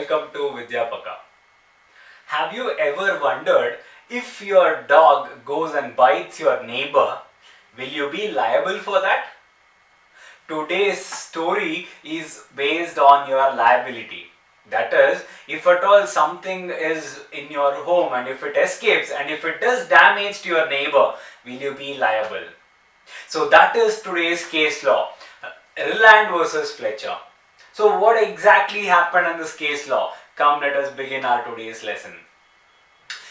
welcome to Vidyapaka. Have you ever wondered if your dog goes and bites your neighbor, will you be liable for that? Today's story is based on your liability. That is, if at all something is in your home and if it escapes and if it does damage to your neighbor, will you be liable? So that is today's case law, Ryland vs Fletcher. So what exactly happened in this case law? Come, let us begin our today's lesson.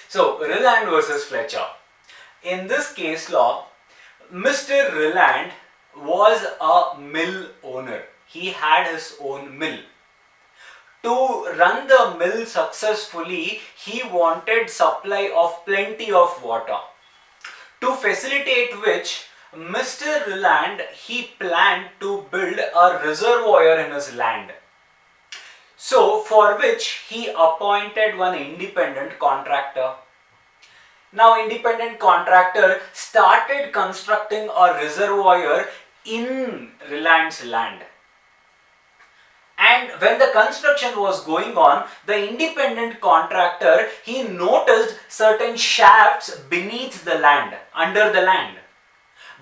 So Ryland vs Fletcher. In this case law, Mr. Ryland was a mill owner. He had his own mill. To run the mill successfully, he wanted supply of plenty of water. To facilitate which, Mr. Ryland, he planned to build a reservoir in his land. So, for which he appointed one independent contractor. Now, independent contractor started constructing a reservoir in Ryland's land. And when the construction was going on, the independent contractor, he noticed certain shafts beneath the land, under the land.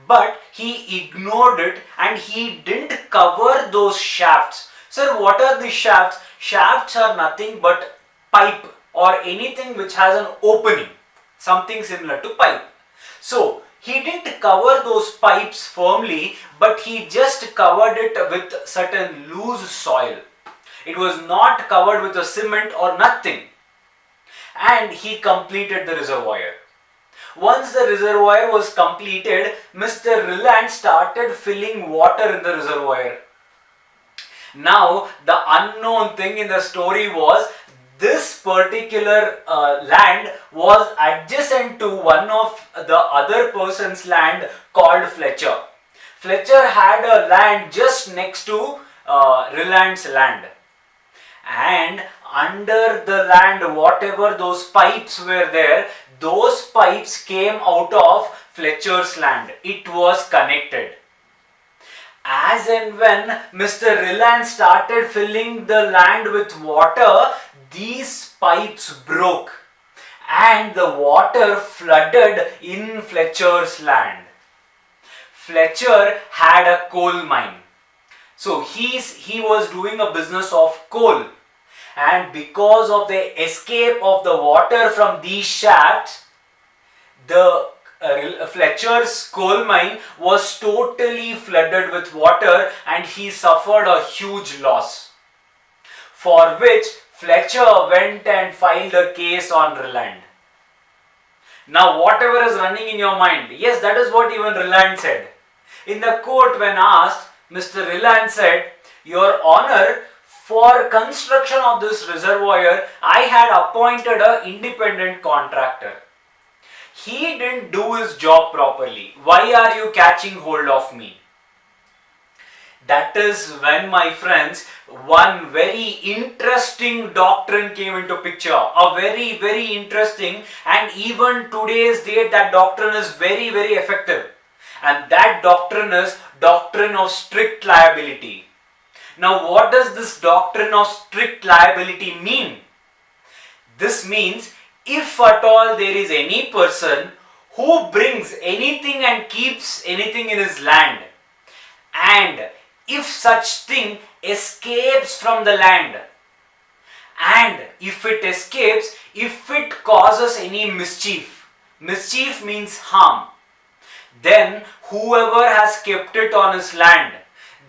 But he ignored it and he didn't cover those shafts. Sir, what are the shafts? Shafts are nothing but pipe or anything which has an opening, something similar to pipe. So, he didn't cover those pipes firmly, but he just covered it with certain loose soil. It was not covered with a cement or nothing. And he completed the reservoir. Once the reservoir was completed, Mr. Ryland started filling water in the reservoir. Now, the unknown thing in the story was this particular land was adjacent to one of the other person's land called Fletcher. Fletcher had a land just next to Ryland's land. And under the land, whatever those pipes were there, those pipes came out of Fletcher's land. It was connected. As and when Mr. Ryland started filling the land with water, these pipes broke and the water flooded in Fletcher's land. Fletcher had a coal mine. So he was doing a business of coal. And because of the escape of the water from these shafts, the Fletcher's coal mine was totally flooded with water and he suffered a huge loss. For which Fletcher went and filed a case on Ryland. Now whatever is running in your mind, yes, that is what even Ryland said. In the court when asked, Mr. Ryland said, Your Honor, for construction of this reservoir, I had appointed an independent contractor. He didn't do his job properly. Why are you catching hold of me? That is when, my friends, one very interesting doctrine came into picture. A very, very interesting, and even today's date that doctrine is very, very effective. And that doctrine is Doctrine of Strict liability. Now, what does this Doctrine of Strict liability mean? This means, if at all there is any person who brings anything and keeps anything in his land, and if such thing escapes from the land, and if it escapes, if it causes any mischief, mischief means harm, then whoever has kept it on his land,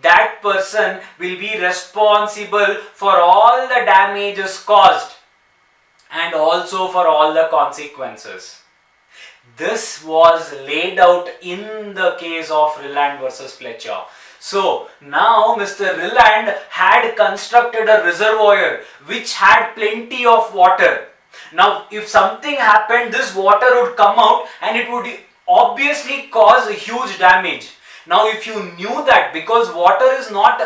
that person will be responsible for all the damages caused and also for all the consequences. This was laid out in the case of Ryland vs Fletcher. So now Mr. Ryland had constructed a reservoir which had plenty of water. Now if something happened, this water would come out and it would obviously cause a huge damage. Now if you knew that, because water is not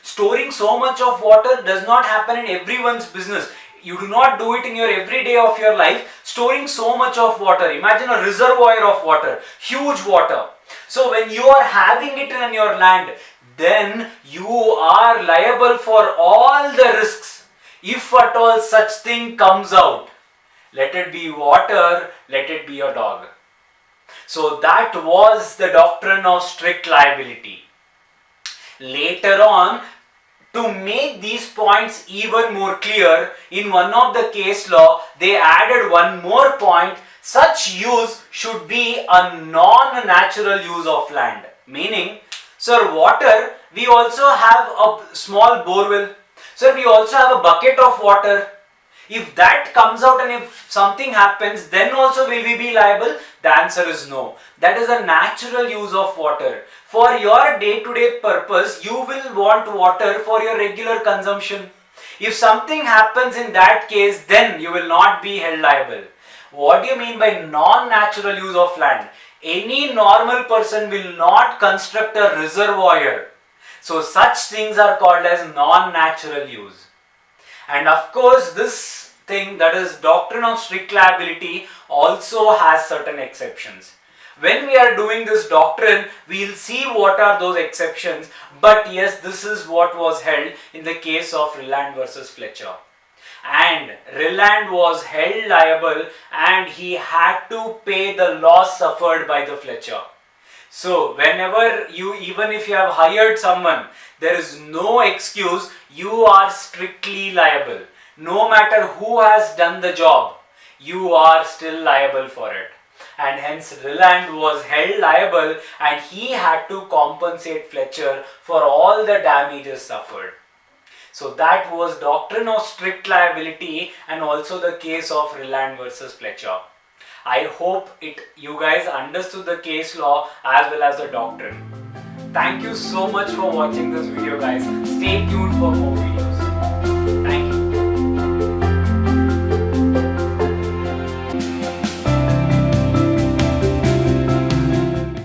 storing so much of water does not happen in everyone's business. You do not do it in your everyday of your life, storing so much of water. Imagine a reservoir of water, huge water. So when you are having it in your land, then you are liable for all the risks If at all such thing comes out, let it be water, let it be your dog. So that was the doctrine of strict liability. Later on, to make these points even more clear, in one of the case law, they added one more point. Such use should be a non-natural use of land. Meaning, sir, water, we also have a small borewell. Sir, we also have a bucket of water. If that comes out and if something happens, then also will we be liable? The answer is no. That is a natural use of water. For your day-to-day purpose, you will want water for your regular consumption. If something happens in that case, then you will not be held liable. What do you mean by non-natural use of land? Any normal person will not construct a reservoir. So such things are called as non-natural use. And of course, this thing, that is doctrine of strict liability, also has certain exceptions. When we are doing this doctrine, we will see what are those exceptions. But yes, this is what was held in the case of Ryland vs Fletcher. And Ryland was held liable and he had to pay the loss suffered by the Fletcher. So whenever you, even if you have hired someone, there is no excuse, you are strictly liable. No matter who has done the job, you are still liable for it. And hence Ryland was held liable and he had to compensate Fletcher for all the damages suffered. So that was doctrine of strict liability and also the case of Ryland vs Fletcher. I hope you guys understood the case law as well as the doctrine. Thank you so much for watching this video, guys. Stay tuned for more videos.